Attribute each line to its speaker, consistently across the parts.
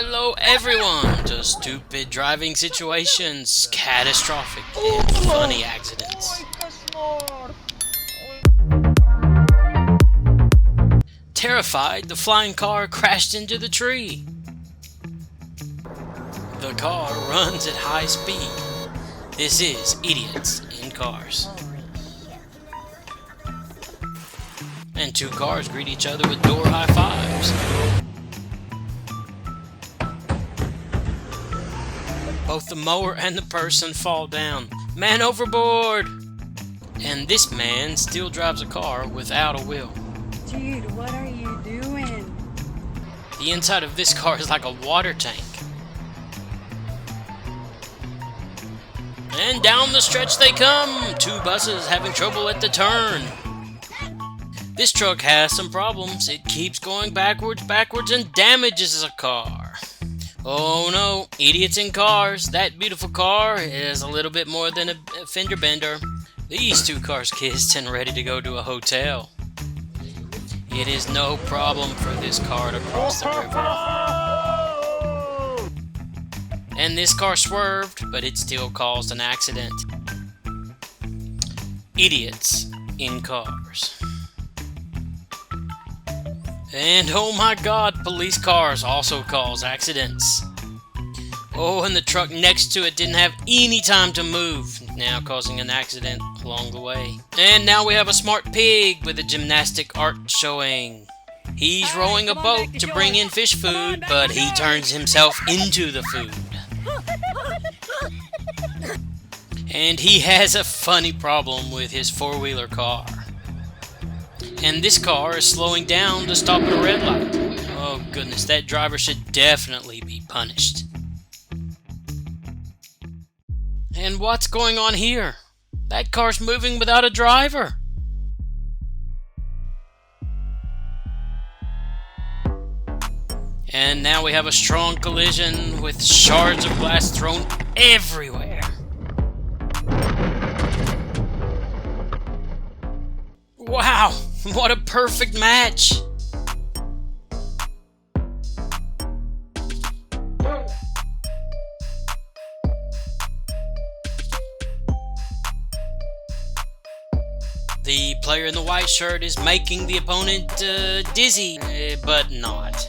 Speaker 1: Hello everyone to stupid driving situations, catastrophic and funny accidents. Terrified, the flying car crashed into the tree. The car runs at high speed. This is Idiots in Cars. And two cars greet each other with door high fives. Both the mower and the person fall down. Man overboard! And this man still drives a car without a wheel.
Speaker 2: Dude, what are you doing?
Speaker 1: The inside of this car is like a water tank. And down the stretch they come! Two buses having trouble at the turn. This truck has some problems. It keeps going backwards, and damages a car. Oh no, Idiots in Cars. That beautiful car is a little bit more than a fender bender. These two cars kissed and ready to go to a hotel. It is no problem for this car to cross the river. And this car swerved, but it still caused an accident. Idiots in Cars. And oh my god, police cars also cause accidents. Oh, and the truck next to it didn't have any time to move, now causing an accident along the way. And now we have a smart pig with a gymnastic art showing. He's rowing a boat to bring in fish food, but he turns himself into the food. And he has a funny problem with his four-wheeler car. And this car is slowing down to stop at a red light. Oh goodness, that driver should definitely be punished. And what's going on here? That car's moving without a driver. And now we have a strong collision with shards of glass thrown everywhere. Wow, what a perfect match! The player in the white shirt is making the opponent dizzy, but not.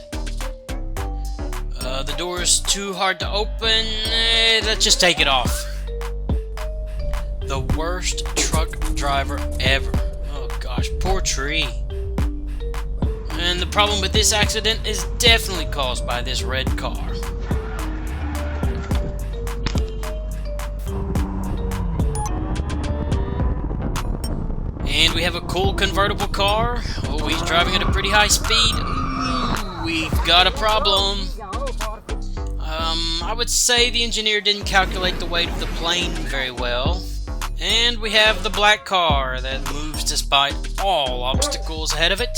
Speaker 1: The door is too hard to open. Let's just take it off. The worst truck driver ever. Oh gosh, poor tree. And the problem with this accident is definitely caused by this red car. And we have a cool convertible car. Oh, he's driving at a pretty high speed. Ooh, we've got a problem. I would say the engineer didn't calculate the weight of the plane very well. And we have the black car that moves despite all obstacles ahead of it.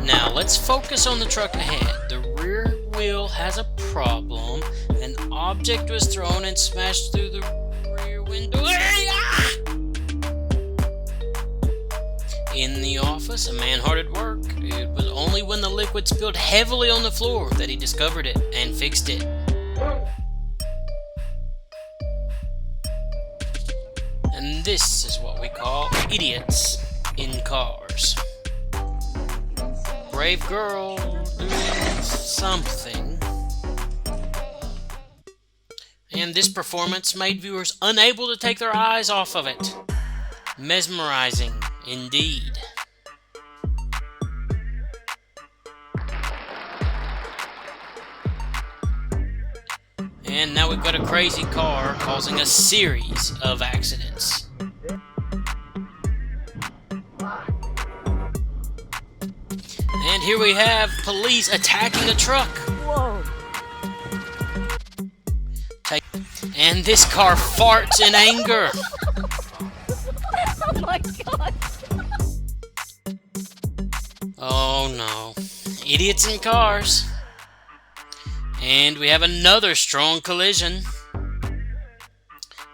Speaker 1: Now let's focus on the truck ahead. The rear wheel has a problem. An object was thrown and smashed through the rear window. In the office, a man hard at work. It was only when the liquid spilled heavily on the floor that he discovered it and fixed it. And this is what we call idiots in cars. Brave girl doing something. And this performance made viewers unable to take their eyes off of it. Mesmerizing indeed. And now we've got a crazy car causing a series of accidents. And here we have police attacking a truck.
Speaker 2: Whoa.
Speaker 1: And this car farts in anger.
Speaker 2: Oh my god.
Speaker 1: Oh no. Idiots in Cars. And we have another strong collision.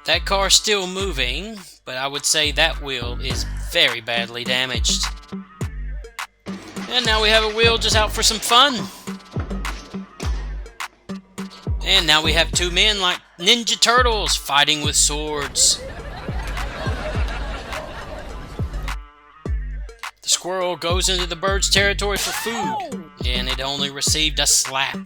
Speaker 1: That car's still moving, but I would say that wheel is very badly damaged. And now we have a wheel just out for some fun. And now we have two men like Ninja Turtles fighting with swords. The squirrel goes into the bird's territory for food, and it only received a slap.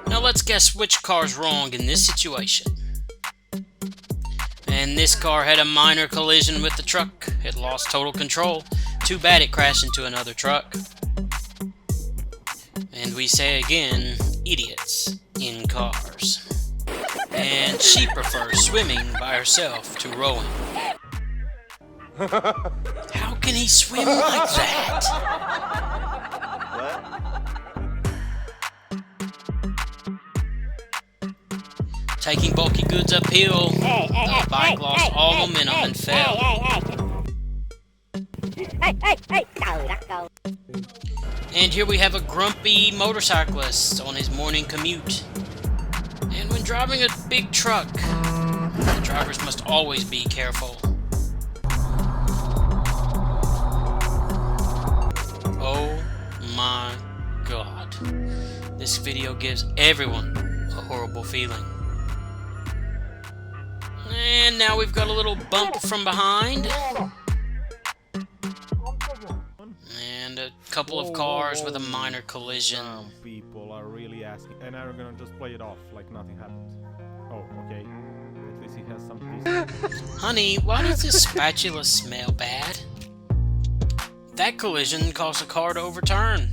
Speaker 1: Now let's guess which car's wrong in this situation. And this car had a minor collision with the truck. It lost total control. Too bad it crashed into another truck. And we say again, idiots in cars. And she prefers swimming by herself to rowing. How can he swim like that? Taking bulky goods uphill, the bike lost all momentum and fell. And here we have a grumpy motorcyclist on his morning commute. And when driving a big truck, the drivers must always be careful. Oh my god. This video gives everyone a horrible feeling. And now we've got a little bump from behind. And a couple of cars with a minor collision.
Speaker 3: People are really asking, and I'm gonna just play it off like nothing happened. Oh, okay. At least he has some peace.
Speaker 1: Honey, why does this spatula smell bad? That collision caused a car to overturn.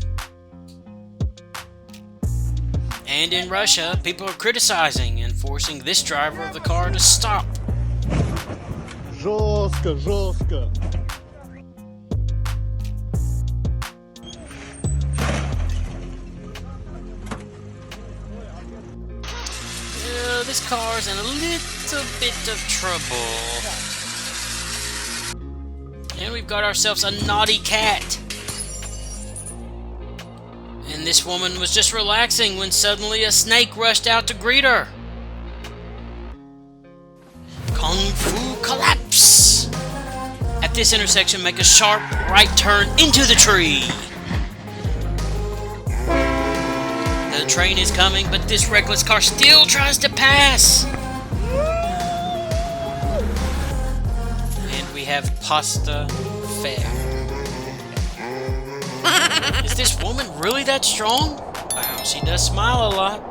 Speaker 1: And in Russia, people are criticizing and forcing this driver of the car to stop.
Speaker 4: Жестко, жестко.
Speaker 1: This car's in a little bit of trouble. And we've got ourselves a naughty cat. And this woman was just relaxing when suddenly a snake rushed out to greet her. Kung Fu collapse! At this intersection, make a sharp right turn into the tree. The train is coming, but this reckless car still tries to pass. And we have pasta fair. Is this woman really that strong? Wow, she does smile a lot.